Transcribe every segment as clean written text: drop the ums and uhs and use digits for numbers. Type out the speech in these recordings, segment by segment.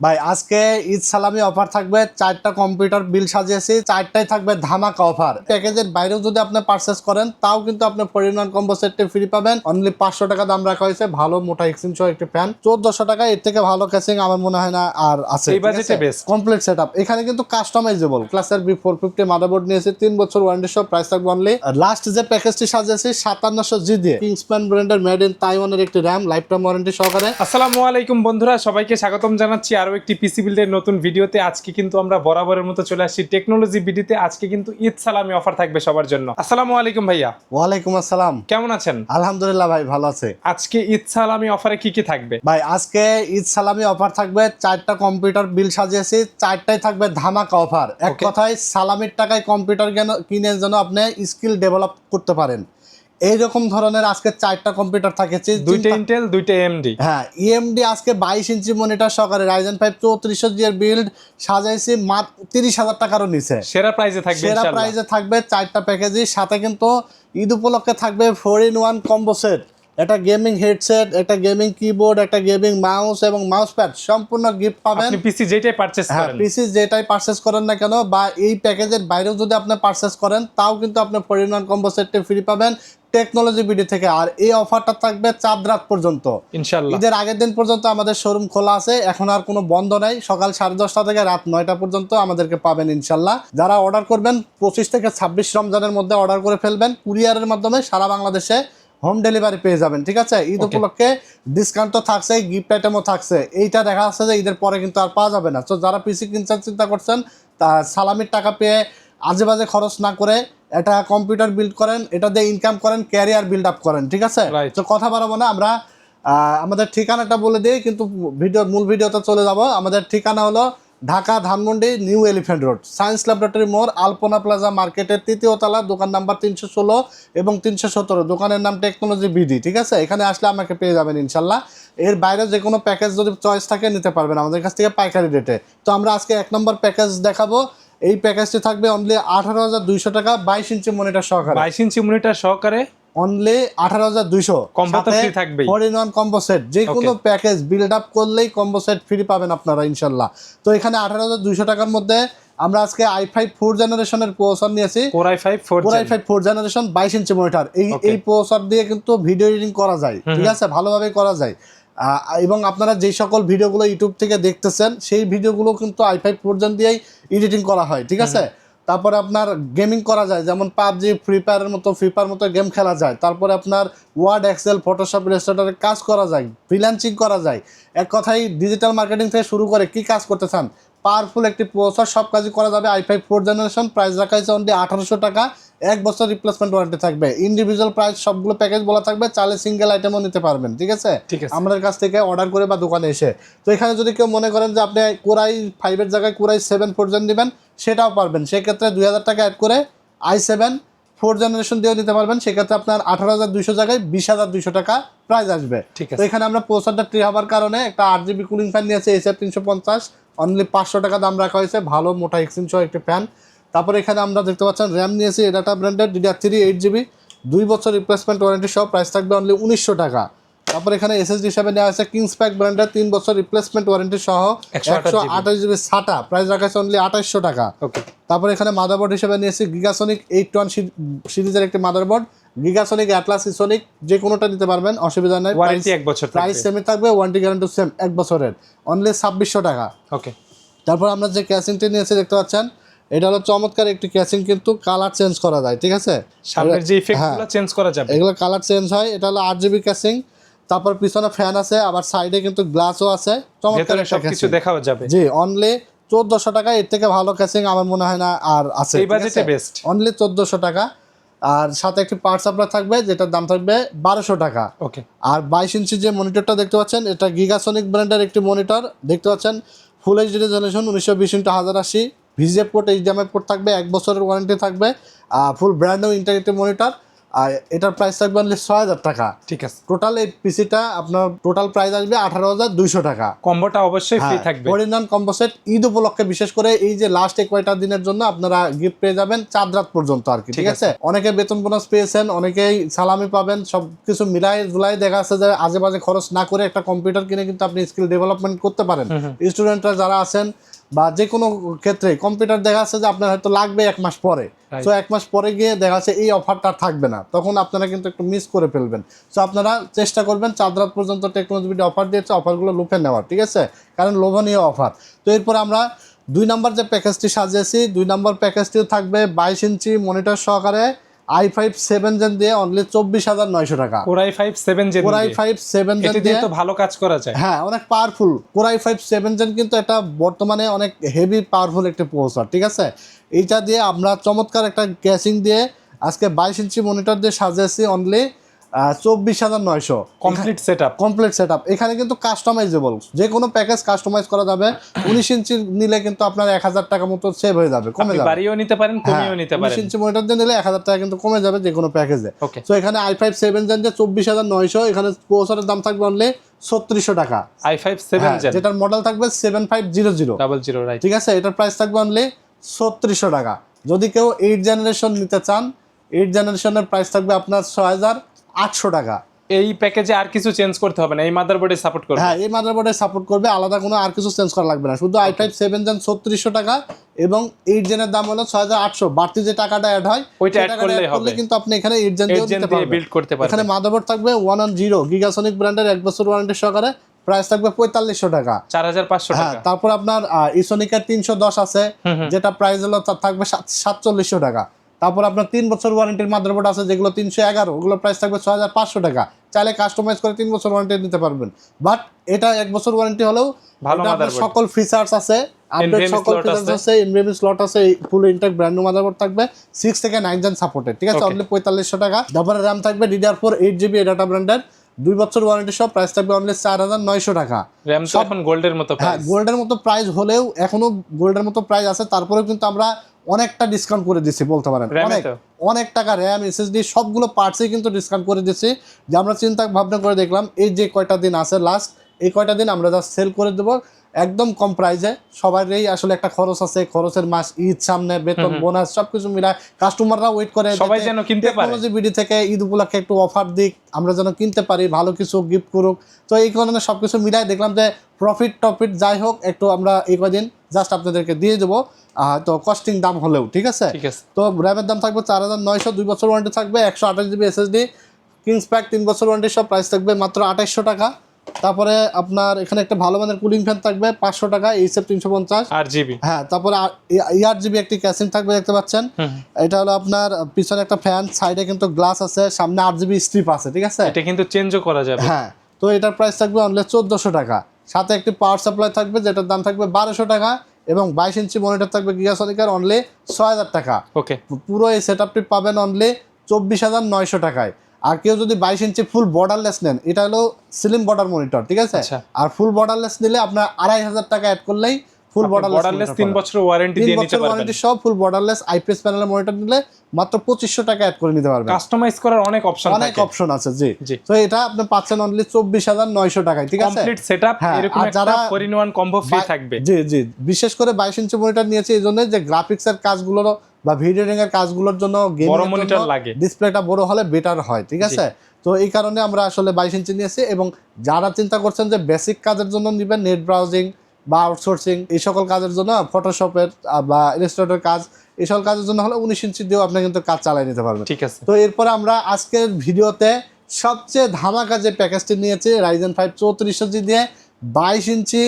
ভাই আজকে ঈদ সালামি অফার থাকবে। 4টা কম্পিউটার বিল সাজিয়েছি, 4টাই থাকবে ধামাকা অফার। প্যাকেজের বাইরেও যদি আপনি পারচেস করেন তাও কিন্তু আপনি 4-in-1 কম্বো সেটটি ফ্রি পাবেন। অনলি 500 টাকা দাম রাখা হয়েছে। ভালো মোটা এক্সচেঞ্জ সহ একটি ফ্যান 1400 টাকা। এর থেকে ভালো ক্যাসিং আমার মনে হয় না আর আছে। এই বাজেটে বেস্ট কমপ্লিট সেটআপ। এখানে কিন্তু কাস্টমাইজেবল ক্লাসের B450 মাদারবোর্ড নিয়েছে, 3 বছর ওয়ারেন্টি সহ। প্রাইস থাকবে অনলি লাস্ট যে প্যাকেজটি সাজিয়েছি 5700 জি দিয়ে কিংসম্যান ব্র্যান্ডের মেড ইন তাইওয়ানের একটি RAM লাইফ টাইম ওয়ারেন্টি সহকারে। আসসালামু আলাইকুম বন্ধুরা, সবাইকে স্বাগতম জানাচ্ছি আরো একটি পিসি বিল্ডের নতুন ভিডিওতে। আজকে কিন্তু আমরা বরাবরের মতো চলে আসছি টেকনোলজি বিডিতে। আজকে কিন্তু ঈদ সালামি অফার থাকবে সবার জন্য। আসসালামু আলাইকুম ভাইয়া। ওয়ালাইকুম আসসালাম। কেমন আছেন? আলহামদুলিল্লাহ ভাই, ভালো আছে। আজকে ঈদ সালামি অফারে কি কি থাকবে? ভাই আজকে ঈদ সালামি অফার থাকবে। 4টা কম্পিউটার বিল সাজিয়েছি, 4টাই থাকবে ধামাকা অফার। এক কথায় সালামির টাকায় কম্পিউটার কিনে যেন আপনি স্কিল ডেভেলপ করতে পারেন, এইরকম ধরনের আজকে 4টা কম্পিউটার থাকেছে। দুইটা ইন্টেল, দুইটা এএমডি। হ্যাঁ, ইএমডি আজকে 22 ইঞ্চি মনিটর সহকারে Ryzen 5 3400 এর বিল্ড সাজাইছি মাত্র 30,000 টাকারও নিচে। সেরা প্রাইসে থাকবে সেরা ইনশাআল্লাহ। প্রাইসে থাকবে 4টা প্যাকেজই। সাথে কিন্তু ঈদ উপলক্ষে থাকবে 4-in-1 কম্বো সেট। একটা গেমিং হেডসেট, একটা গেমিং কিবোর্ড, একটা গেমিং মাউস এবং মাউস প্যাড সম্পূর্ণ গিফট পাবেন। আপনি পিসি যেটাই পারচেজ হ্যাঁ, করেন, পিসি যেটাই পারচেজ করেন না কেন বা এই প্যাকেজের বাইরেও যদি আপনি পারচেজ করেন তাও কিন্তু আপনি 4-in-1 কম্বো সেটটি ফ্রি পাবেন টেকনোলজি বিডি থেকে। আর এই অফারটা থাকবে চাঁদ রাত পর্যন্ত, ইনশাআল্লাহ। ঈদের আগের দিন পর্যন্ত আমাদের শোরুম খোলা আছে। এখন আর কোনো বন্ধ নাই। সকাল 10:30 থেকে রাত 9টা পর্যন্ত আমাদেরকে পাবেন ইনশাল্লাহ। যারা অর্ডার করবেন 25 থেকে 26 রমজানের মধ্যে অর্ডার করে ফেলবেন। কুরিয়ারের মাধ্যমে সারা বাংলাদেশে হোম ডেলিভারি পেয়ে যাবেন। ঠিক আছে, ঈদ উপলক্ষে ডিসকাউন্ট তো থাকছে, গিফট আইটেমও থাকছে। এইটা দেখা যাচ্ছে যে ঈদের পরে কিন্তু আর পাওয়া যাবে না। তো যারা পিসি কিনতে চিন্তা করছেন তা সালামির টাকা পেয়ে আজে বাজে খরচ না করে এটা কম্পিউটার বিল্ড করেন, এটা দিয়ে ইনকাম করেন, ক্যারিয়ার বিল্ড আপ করেন। ঠিক আছে, তো কথা বাড়াবো না, আমরা আমাদের ঠিকানাটা বলে দিই, কিন্তু মূল ভিডিওতে চলে যাব। আমাদের ঠিকানা হলো Dhaka Dhanmondi new elephant road, science laboratory মোড়, আলপনা প্লাজা মার্কেটের 3য় তলা, দোকান নাম্বার 316 এবং 317। দোকানের নাম টেকনোলজি বিডি। ঠিক আছে, এখানে আসলে আমাকে পেয়ে যাবেন ইনশাল্লাহ। এর বাইরে যে কোনো প্যাকেজ যদি চয়েস থাকে নিতে পারবেন আমাদের কাছ থেকে পাইকারি রেটে। তো আমরা আজকে 1 নম্বর প্যাকেজ দেখাবো। এই প্যাকেজটি থাকবে অনলি 18,200 টাকা, 22 ইঞ্চি মনিটর সহকারে। 22 ইঞ্চি মনিটর সহকারে অনলি 18,200। কম্বো তো ফ্রি থাকবে। 4-in-1 কম্বো সেট, যে কোনো প্যাকেজ বিল্ড আপ করলেই কম্বো সেট ফ্রি পাবেন আপনারা ইনশাল্লাহ। তো এখানে 18,200 টাকার মধ্যে আমরা আজকে i5 4 জেনারেশনের প্রসেসর নিয়েছি। Core i5 4 generation 22 inch monitor. এই প্রসেসর দিয়ে কিন্তু ভিডিও এডিটিং করা যায়। ঠিক আছে, ভালোভাবে করা যায়। এবং আপনারা যে সকল ভিডিওগুলো ইউটিউব থেকে দেখতেছেন সেই ভিডিওগুলো কিন্তু i5 4 জেন দিয়েই এডিটিং করা হয়। ঠিক আছে, তারপরে আপনার গেমিং করা যায়, যেমন পাবজি, ফ্রি ফায়ারের মতো গেম খেলা যায়। তারপরে আপনার ওয়ার্ড, এক্সেল, ফটোশপ, ইলাস্ট্রেটরে কাজ করা যায়, ফ্রিল্যান্সিং করা যায়। এক কথায় ডিজিটাল মার্কেটিং থেকে শুরু করে কি কাজ করতে চান, পাওয়ারফুল একটি প্রসেসর, সব কাজই করা যাবে। i5 4 জেনারেশন প্রাইস রাখা হয়েছে অনলি 1800 টাকা। 1 বছর রিপ্লেসমেন্ট ওয়ারেন্টি থাকবে। ইন্ডিভিজুয়াল প্রাইস সবগুলো প্যাকেজ বলা থাকবে, চাইলে সিঙ্গেল আইটেমও নিতে পারবেন। ঠিক আছে, আমাদের কাছ থেকে অর্ডার করে বা দোকানে এসে। তো এখানে যদি কেউ মনে করেন যে আপনি Core i5 এর জায়গায় Core i7 4 জেন নেবেন, সেটাও পারবেন। সেক্ষেত্রে 2000 টাকা অ্যাড করে i7 4 জেনারেশন দিয়েও নিতে পারবেন। সেক্ষেত্রে আপনার 18,200 জায়গায় 20,200 টাকা প্রাইস আসবে। তো এখানে আমরা প্রসেসরটা ট্রি হওয়ার কারণে একটা 8GB কুলিং ফ্যান নিয়েছি SF350, অনলি 500 টাকা দাম রাখা হয়েছে। ভালো মোটা এক্সচেঞ্জ সহ একটি ফ্যান। তারপরে এখানে আমরা দেখতে পাচ্ছেন র্যাম নিয়েছি ডাটা ব্র্যান্ডের DDR3 8GB, 2 বছর রিপ্লেসমেন্ট ওয়ারেন্টি সহ। প্রাইস থাকবে অনলি 1900 টাকা। তারপর এখানে SSD হিসাবে নেওয়া হয়েছে কিংসপ্যাক ব্র্যান্ডের 3 বছর রিপ্লেসমেন্ট ওয়ারেন্টি সহ 128GB SATA, প্রাইস রাখা হয়েছে অনলি 2800 টাকা। তারপর এখানে মাদারবোর্ড হিসেবে নিয়েছি গিগাসনিক 81 সিরিজের একটি মাদারবোর্ড, গিগাসনিক, অ্যাটলাস, ইসোনিক, যে কোনোটা নিতে পারবেন, অসুবিধা নাই। ওয়ারেন্টি 1 বছর, প্রাইস সেমই থাকবে, ওয়ারেন্টি গ্যারান্টি সেম 1 বছরের, অনলি 2600 টাকা। তারপর আমরা যে ক্যাসিংটি নিয়েছি দেখতে পাচ্ছেন, এটা হলো চমৎকার একটি ক্যাসিং, কিন্তু কালার চেঞ্জ করা যায়। ঠিক আছে, সামনের যে ইফেক্টগুলো চেঞ্জ করা যাবে, এগুলো কালার চেঞ্জ হয়। এটা হলো 8GB ক্যাসিং। তারপর পিছনে ফ্যান আছে, আবার সাইডে কিন্তু গ্লাসও আছে। চমৎকার একটা কিছু দেখাও যাবে। জি, অনলি 1400 টাকা। এর থেকে ভালো ক্যাসিং আমার মনে হয় না আর আছে। এই বাজেটে বেস্ট, অনলি 1400 টাকা। আর সাথে একটি পাওয়ার সাপ্লাই থাকবে, যেটার দাম থাকবে 1200 টাকা। আর 22 ইঞ্চি যে মনিটরটা দেখতে পাচ্ছেন, এটা গিগাসনিক ব্র্যান্ডের একটি মনিটর দেখতে পাচ্ছেন। Full HD resolution, 1920x1080, VGA port, HDMI port থাকবে, 1 বছরের ওয়ারেন্টি থাকবে। Full brand new interactive monitor. আর এটার প্রাইস থাকবে অনলি 6000 টাকা। ঠিক আছে, টোটাল এই পিসিটা আপনার টোটাল প্রাইস আসবে 18200 টাকা। কম্বোটা অবশ্যই ফ্রি থাকবে। অরিজিনাল কম্বো সেট ঈদ উপলক্ষে বিশেষ করে এই যে লাস্ট কয়টা দিনের জন্য আপনারা গিফট পেয়ে যাবেন 4 রাত পর্যন্ত আর কি। ঠিক আছে, অনেকে বেতন বোনাস পেয়েছেন, অনেকেই সালামি পাবেন, সবকিছু মিলাই জুলাই দেখা যাচ্ছে যে আজে বাজে খরচ না করে একটা কম্পিউটার কিনে কিন্তু আপনি স্কিল ডেভেলপমেন্ট করতে পারেন। স্টুডেন্টরা যারা আছেন বা যে কোনো ক্ষেত্রে কম্পিউটার দেখা যাচ্ছে যে আপনার হয়তো লাগবে 1 মাস পরে, তো 1 মাস পরে গিয়ে দেখা যাচ্ছে এই অফারটা থাকবে না, তখন আপনারা কিন্তু একটু মিস করে ফেলবেন। সো আপনারা চেষ্টা করবেন 4 রাত পর্যন্ত টেকনোলজি বিডি অফার দিয়েছে, অফারগুলো লুফে নেওয়ার। ঠিক আছে, কারণ লোভনীয় অফার। তো এরপর আমরা 2 নম্বর যে প্যাকেজটি সাজিয়েছি, 2 নম্বর প্যাকেজটিও থাকবে 22 ইঞ্চি মনিটর সহকারে i5 7 জেন দিয়ে অনলি 24900 টাকা। Core i5 7 gen, Core i5 7 gen দিয়ে তো ভালো কাজ করা যায়। হ্যাঁ, অনেক পাওয়ারফুল। Core i5 7 জেন কিন্তু এটা বর্তমানে অনেক হেভি পাওয়ারফুল একটা প্রসেসর। ঠিক আছে, এইটা দিয়ে আমরা চমৎকার একটা ক্যাসিং দিয়ে আজকে 22 ইঞ্চি মনিটর দিয়ে সাজিয়েছি অনলি 24900। Complete setup. এখানে কিন্তু কাস্টমাইজেবল, যে কোনো প্যাকেজ কাস্টমাইজ করা যাবে। 19 ইঞ্চি নিলে কিন্তু আপনার 1000 টাকা মতো সেভ হয়ে যাবে, কমে যাবে। বাড়িও নিতে পারেন, কমিও নিতে পারেন। 19 ইঞ্চি মনিটর দিয়ে নিলে 1000 টাকা কিন্তু কমে যাবে যে কোনো প্যাকেজে। তো এখানে i5 7 জেন দিয়ে 24900, এখানে প্রসেসরের দাম থাকবে অনলি 3600 টাকা। i5 7 জেন যেটার মডেল থাকবে 7500, রাইট। ঠিক আছে, এটার প্রাইস থাকবে অনলি 3600 টাকা। যদি কেউ 8 জেনারেশন নিতে চান, 8 জেনারেশনের প্রাইস থাকবে আপনার 6800 টাকা। এই প্যাকেজে আর কিছু চেঞ্জ করতে হবে না, এই মাদারবোর্ডে সাপোর্ট করবে। হ্যাঁ, এই মাদারবোর্ডে সাপোর্ট করবে, আলাদা কোনো আর কিছু চেঞ্জ করা লাগবে না। শুধু i5 7 জেন 3600 টাকা এবং 8 জেনের দাম হলো 6800। বাড়তি যে টাকাটা অ্যাড হয় ওইটা অ্যাড করলেই হবে, কিন্তু আপনি এখানে 8 জেন দিয়ে বিল্ড করতে পারবেন। এখানে মাদারবোর্ড থাকবে 110 গিগাসনিক ব্র্যান্ডের 1 বছর ওয়ারেন্টি সহকারে, প্রাইস থাকবে 4500 টাকা, 4500 টাকা। তারপর আপনার ইসোনিকের 310 আছে, যেটা প্রাইস হলো থাকবে 4700 টাকা। তারপর আপনার 3 বছর ওয়ারেন্টির মাদারবোর্ড আছে যেগুলো 311, ওগুলো প্রাইস থাকবে 6500 টাকা। চাইলে কাস্টমাইজ করে 3 বছর ওয়ারেন্টি নিতে পারবেন, বাট এটা 1 বছর ওয়ারেন্টি হলেও সকল ফিচার্স আছে, আপডেট সকল ফিচার্স আছে, এনভিএমই স্লট আছে, ফুল ইনট্যাক্ট ব্র্যান্ড নিউ মাদারবোর্ড থাকবে, 6 থেকে 9 জেন সাপোর্টেড। ঠিক আছে, অনলি 4500 টাকা। তারপরে RAM থাকবে DDR4 8GB ডাটা ব্র্যান্ডের 2 বছর ওয়ারেন্টি সহ, প্রাইস থাকবে অনলি 4900 টাকা। RAM তো এখন গোল্ডের মতো প্রাইস। হ্যাঁ, গোল্ডের মতো প্রাইস হলেও এখনো গোল্ডের মতো প্রাইস আছে, তারপরেও কিন্তু আমরা অনেকটা ডিসকাউন্ট করে দিচ্ছি বলতে পারেন। অনেক টাকা RAM SSD সবগুলো পার্টসই কিন্তু ডিসকাউন্ট করে দিচ্ছি। যে আমরা চিন্তা ভাবনা করে দেখলাম এই যে কয়টা দিন আছে লাস্ট, এই কয়টা দিন আমরা জাস্ট সেল করে দেবো একদম কম প্রাইসে। সবারই আসলে একটা খরচ আছে, খরচের মাস, ঈদ সামনে, বেতন বোনাস সবকিছু মিলায় কাস্টমাররা ওয়েট করে সবাই যেন কিনতে পারে। টেকনোলজি বিডি থেকে ঈদ উপলক্ষে একটু অফার দিক, আমরা যেন কিনতে পারি, ভালো কিছু গিফট করুক। তো এই কারণে সবকিছু মিলাই দেখলাম যে প্রফিট যাই হোক একটু আমরা এই কদিন জাস্ট আপনাদেরকে দিয়ে দেবো, তো কস্টিং দাম হলেও। ঠিক আছে, তো র্যামের দাম থাকবে 4900, 2 বছর ওয়ারেন্টি থাকবে, 128GB SSD, কিংস প্যাক 3 বছর ওয়ারেন্টি সব, প্রাইস থাকবে মাত্র 2800 টাকা। তারপরে আপনার এখানে একটা ভালো মানের কুলিং ফ্যান থাকবে 500 টাকা, এইচএফ 350 8GB। হ্যাঁ, তারপরে 8GB একটি ক্যাসিং থাকবে, দেখতে পাচ্ছেন। এটা হলো আপনার পিছনে একটা ফ্যান, সাইডে কিন্তু গ্লাস আছে, সামনে 8GB স্ট্রিপ আছে। ঠিক আছে, এটা কিন্তু চেঞ্জও করা যাবে। হ্যাঁ, তো এটার প্রাইস থাকবে অনলি 1400 টাকা। সাথে একটি পাওয়ার সাপ্লাই থাকবে যেটার দাম থাকবে 1200 টাকা এবং 22 ইঞ্চি মনিটর থাকবে গিগাসনিকের অনলি 6000 টাকা। ওকে, পুরো এই সেটআপটি পাবেন অনলি 24900 টাকায়। আর কেউ যদি 22 ইঞ্চি ফুল বর্ডারলেস নেন, এটা হলো স্লিম বর্ডার মনিটর। ঠিক আছে, আর ফুল বর্ডারলেস নিলে আপনার 2500 টাকা অ্যাড করলেই ফুল বর্ডারলেস 3 বছর ওয়ারেন্টি দিয়ে নিতে পারবেন। ওয়ারেন্টি সব ফুল বর্ডারলেস আইপিএস প্যানেলের মনিটর নিলে মাত্র 2500 টাকা অ্যাড করে নিতে পারবেন। কাস্টমাইজ করার অনেক অপশন আছে। জি, তো এটা আপনি পাচ্ছেন অনলি 24900 টাকায়। ঠিক আছে, কমপ্লিট সেটআপ, এরকম একটা 4-in-1 কম্বো ফ্রি থাকবে। জি, বিশেষ করে 22 ইঞ্চি মনিটর নিয়েছি এইজন্য যে গ্রাফিক্সের কাজগুলো বা ভিডিও এডিটিং এর কাজগুলোর জন্য বড় মনিটর লাগে, ডিসপ্লেটা বড় হলে বেটার হয়। ঠিক আছে, তো এই কারণে আমরা আসলে 22 ইঞ্চি নিয়েছি। এবং যারা চিন্তা করছেন যে বেসিক কাজের জন্য নেবেন, নেট ব্রাউজিং বা আউটসোর্সিং এই সকল কাজের জন্য, ফটোশপের বা ইলাস্ট্রেটর কাজ, এই সকল কাজের জন্য হলে 19 ইঞ্চি দিয়েও আপনি কিন্তু কাজ চালিয়ে নিতে পারবেন। ঠিক আছে, তো এরপর আমরা আজকের ভিডিওতে সবচেয়ে ধামাকা যে প্যাকেজটি নিয়েছি Ryzen 5 3400G দিয়ে 22 ইঞ্চি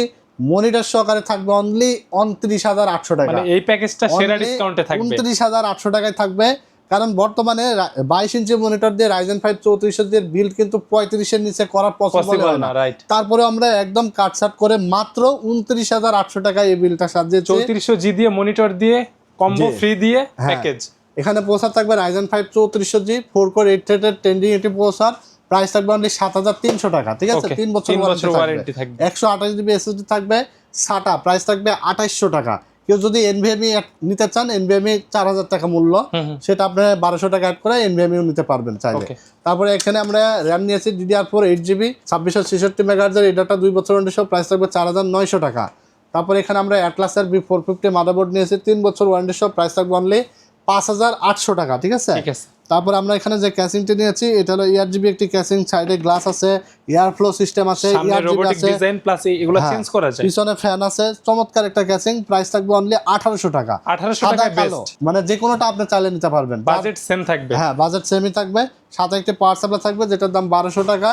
মনিটর সহকারে থাকবে অনলি 29800 টাকা। মানে এই প্যাকেজটা সেরা ডিসকাউন্টে থাকবে, 29800 টাকায় থাকবে। কারণ বর্তমানে 22 ইঞ্চি মনিটর দিয়ে Ryzen 5 3400G এর বিল্ড কিন্তু 35 এর নিচে করা পসিবল না। তারপরে আমরা একদম কাটছাট করে মাত্র 29800 টাকায় এই বিলটা সাজিয়েছি। 3400G দিয়ে মনিটর দিয়ে কম্বো ফ্রি দিয়ে প্যাকেজ। এখানে প্রসেসর থাকবে Ryzen 5 3400G 4 কোর 8 থ্রেডের 1080 প্রসেসর, প্রাইস থাকবে অনলি 7300 টাকা। ঠিক আছে, 3 বছর ওয়ারেন্টি থাকবে, 128GB SSD থাকবে, SATA প্রাইস থাকবে 2800 টাকা। কেউ যদি এনভিএমই নিতে চান, এনভিএমই 4000 টাকা মূল্য, সেটা আপনি 1200 টাকা অ্যাড করে এনভিএমইও নিতে পারবেন চাইলে। তারপরে এখানে আমরা র্যাম নিয়েছি DDR4 8GB 2666 মেগাহার্টজের, এটাটা 2 বছর ওয়ারেন্টি সহ, প্রাইস থাকবে 4900 টাকা। তারপরে এখানে আমরা অ্যাটলাসের B450 মাদারবোর্ড নিয়েছি 3 বছর ওয়ারেন্টি সহ, প্রাইস থাকবে অনলি 5800 টাকা, ঠিক আছে। তারপর আমরা এখানে যে ক্যাসিংটি নিয়েছি এটা হলো ERGB একটি ক্যাসিং, সাইডে গ্লাস আছে, এয়ার ফ্লো সিস্টেম আছে, ERGB আছে, ডিজাইন প্লাস এগুলো চেঞ্জ করা যায়, পিছনে ফ্যান আছে, চমৎকার একটা ক্যাসিং, প্রাইস থাকবে অনলি 1800 টাকা। 1800 টাকা বেস্ট, মানে যে কোনোটা আপনি চাইলে নিতে পারবেন, বাজেট সেম থাকবে। হ্যাঁ, বাজেট সেমই থাকবে। সাথে একটা পাওয়ার সাপ্লাই থাকবে যেটার দাম 1200 টাকা,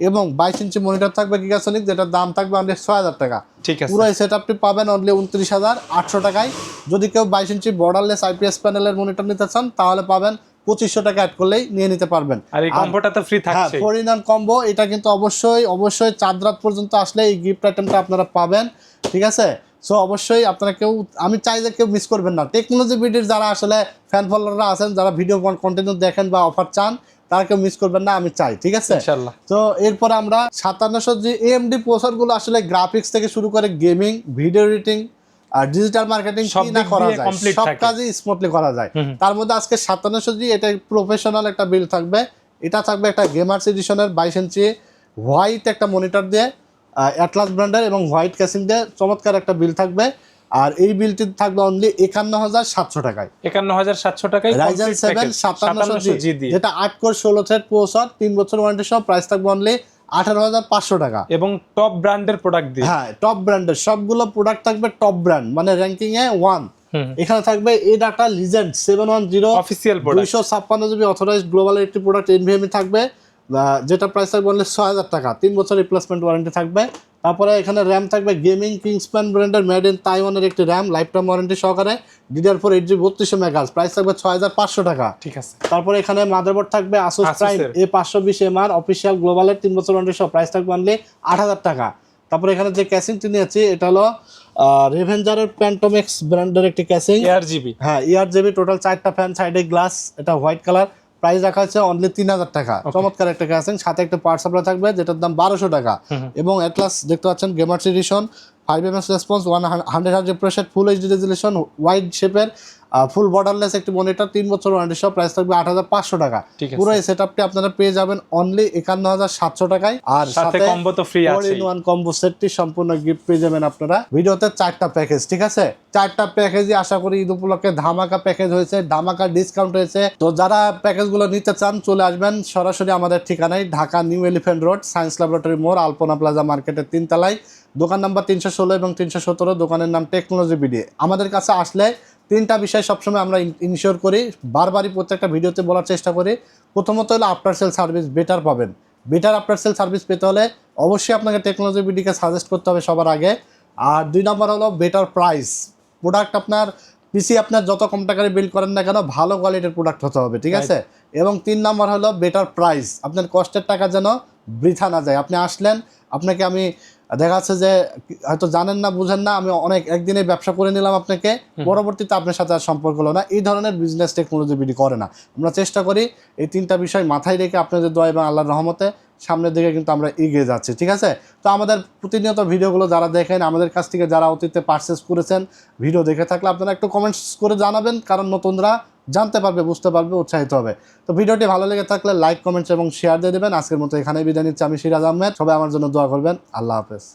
এবং 22 ইঞ্চি মনিটর থাকবে গিগাসনিক, যেটার দাম থাকবে অনলি 6000 টাকা। ঠিক আছে, পুরো এই সেটআপটি পাবেন অনলি 29800 টাকায়। যদি কেউ 22 ইঞ্চি বর্ডারলেস IPS প্যানেলের মনিটর নিতে চান তাহলে পাবেন 2500 টাকা অ্যাড করলেই নিয়ে নিতে পারবেন। আর এই কম্বোটা তো ফ্রি থাকছে। হ্যাঁ, 4-in-1 কম্বো, এটা কিন্তু অবশ্যই 4 রাত পর্যন্ত আসলে এই গিফট আইটেমটা আপনারা পাবেন, ঠিক আছে। সো অবশ্যই আপনারা আমি চাই যে কেউ মিস করবেন না। টেকনোলজি ভিডিওর যারা আসলে ফ্যান ফলোয়াররা আছেন, যারা ভিডিও কন্টিনিউ দেখেন বা অফার চান, তারা কেউ মিস করবেন না, আমি চাই, ঠিক আছে ইনশাআল্লাহ। তো এরপর আমরা 5700 যে AMD প্রসেসরগুলো আসলে গ্রাফিক্স থেকে শুরু করে গেমিং, ভিডিও এডিটিং আর ডিজিটাল মার্কেটিং কি না করা যায়, সব কাজই স্মুথলি করা যায়। তার মধ্যে আজকে 5700 জি, এটা প্রফেশনাল একটা বিল থাকবে। এটা থাকবে একটা গেমার্স এডিশনের 22 ইঞ্চি হোয়াইট একটা মনিটর দিয়ে, অ্যাটলাস ব্র্যান্ডের এবং হোয়াইট ক্যাসিং দিয়ে চমৎকার একটা বিল থাকবে। আর এই বিলটি থাকবে অনলি 51700 টাকায়। 51700 টাকায় Ryzen 7 5700G, যেটা 8 কোর 16 থ্রেড প্রসেসর, 3 বছর ওয়ারেন্টি সহ, প্রাইস থাকবে অনলি 18500 টাকা। এবং টপ ব্র্যান্ডের প্রোডাক্ট দিয়ে, হ্যাঁ, টপ ব্র্যান্ডের সবগুলো প্রোডাক্ট থাকবে, টপ ব্র্যান্ড মানে র্যাঙ্কিং এ 1। এখানে থাকবে ADATA Legend 710 official product, 256GB authorised global একটি প্রোডাক্ট, NVMe থাকবে, যেটা প্রাইস থাকবে অনলি 6000 টাকা, 3 বছর রিপ্লেসমেন্ট ওয়ারেন্টি থাকবে। তারপরে এখানে র্যাম থাকবে গেমিং কিংসম্যান ব্র্যান্ডের মেড ইন তাইওয়ানের একটি র্যাম, লাইফ টাইম ওয়ারেন্টি সহকারে, DDR4 8GB 3200 মেগাহার্টজ, প্রাইস থাকবে 6500 টাকা, ঠিক আছে। তারপরে এখানে মাদারবোর্ড থাকবে Asus Prime A520MR অফিশিয়াল গ্লোবালের, 3 বছর ওয়ারেন্টি সহ, প্রাইস থাকবে অনলি 8000 টাকা। তারপরে এখানে যে ক্যাসিংটি নিয়েছি এটা হলো রেভেঞ্জারের প্যান্টোমেক্স ব্র্যান্ডের একটি ক্যাসিং, ERGB, হ্যাঁ ERGB, টোটাল 4টা ফ্যান, সাইডে গ্লাস, এটা হোয়াইট কালার, প্রাইস রাখা হচ্ছে অনলি 3000 টাকা। চমৎকার একটা ক্যাসিং, সাথে একটা পাওয়ার সাপ্লাই থাকবে যেটার দাম 1200 টাকা। এবং অ্যাটলাস দেখতে পাচ্ছেন gamers edition, 5ms response, 100Hz refresh rate, full HD resolution, wide শেপের, ফুল বর্ডারলেস একটি মনিটর, 3 বছর ওয়ারেন্টি সহ, প্রাইস থাকবে 8500 টাকা। পুরো এই সেটআপটি আপনারা পেয়ে যাবেন অনলি 51700 টাকায়। আর সাথে কম্বো তো ফ্রি আছে, 4-in-1 কম্বো সেটটি সম্পূর্ণ গিফট পেয়ে যাবেন আপনারা। ভিডিওতে 4টা প্যাকেজ, ঠিক আছে, 4টা প্যাকেজই আশা করি ঈদ উপলক্ষে ধামাকা প্যাকেজ হয়েছে, ধামাকা ডিসকাউন্ট হয়েছে। তো যারা প্যাকেজগুলো নিতে চান চলে আসবেন সরাসরি আমাদের ঠিকানায়, Dhaka new elephant road, science laboratory মোড়, আলপনা প্লাজা মার্কেটের 3 তলায়, দোকান নাম্বার 316 এবং 317, দোকানের নাম টেকনোলজি বিডি। আমাদের কাছে আসলে 3টা বিষয় সবসময় আমরা ইনশিওর করি, বারবারই প্রত্যেকটা ভিডিওতে বলার চেষ্টা করি। প্রথমত হলো আফটার সেল সার্ভিস বেটার পাবেন। বেটার আফটার সেল সার্ভিস পেতে হলে অবশ্যই আপনাকে টেকনোলজি বিডিকে সাজেস্ট করতে হবে সবার আগে। আর 2 নম্বর হলো বেটার প্রাইস। প্রোডাক্ট আপনার পিসি আপনার যত কম টাকার বিল করেন না কেন, ভালো কোয়ালিটির প্রোডাক্ট হতে হবে, ঠিক আছে। এবং 3 নম্বর হলো বেটার প্রাইস, আপনার কষ্টের টাকা যেন বৃথা না যায়। আপনি আসলেন, আপনাকে আমি দেখা যাচ্ছে যে হয়তো জানেন না, বুঝেন না, আমি একদিনে ব্যবসা করে নিলাম আপনাকে, পরবর্তীতে আপনার সাথে আর সম্পর্ক হলো না। এই ধরনের বিজনেস টেকনোলজি বিডি করে না। আমরা চেষ্টা করি এই 3টা বিষয় মাথায় রেখে আপনাদের দোয়া এবং আল্লাহর রহমতে সামনের দিকে কিন্তু আমরা এগিয়ে যাচ্ছি, ঠিক আছে। তো আমাদের প্রতিনিয়ত ভিডিওগুলো যারা দেখেন, আমাদের কাছ থেকে যারা অতীতে পারচেস করেছেন, ভিডিও দেখে থাকলে আপনারা একটু কমেন্টস করে জানাবেন, কারণ নতুনরা জানতে পারবে, বুঝতে পারবে, উৎসাহিত হবে। তো ভিডিওটি ভালো লেগে থাকলে লাইক, কমেন্টস এবং শেয়ার দিয়ে দেবেন। আজকের মতো এখানেই বিদায় নিচ্ছি আমি সিরাজ আহমেদ। সবাই আমার জন্য দোয়া করবেন। আল্লাহ হাফেজ।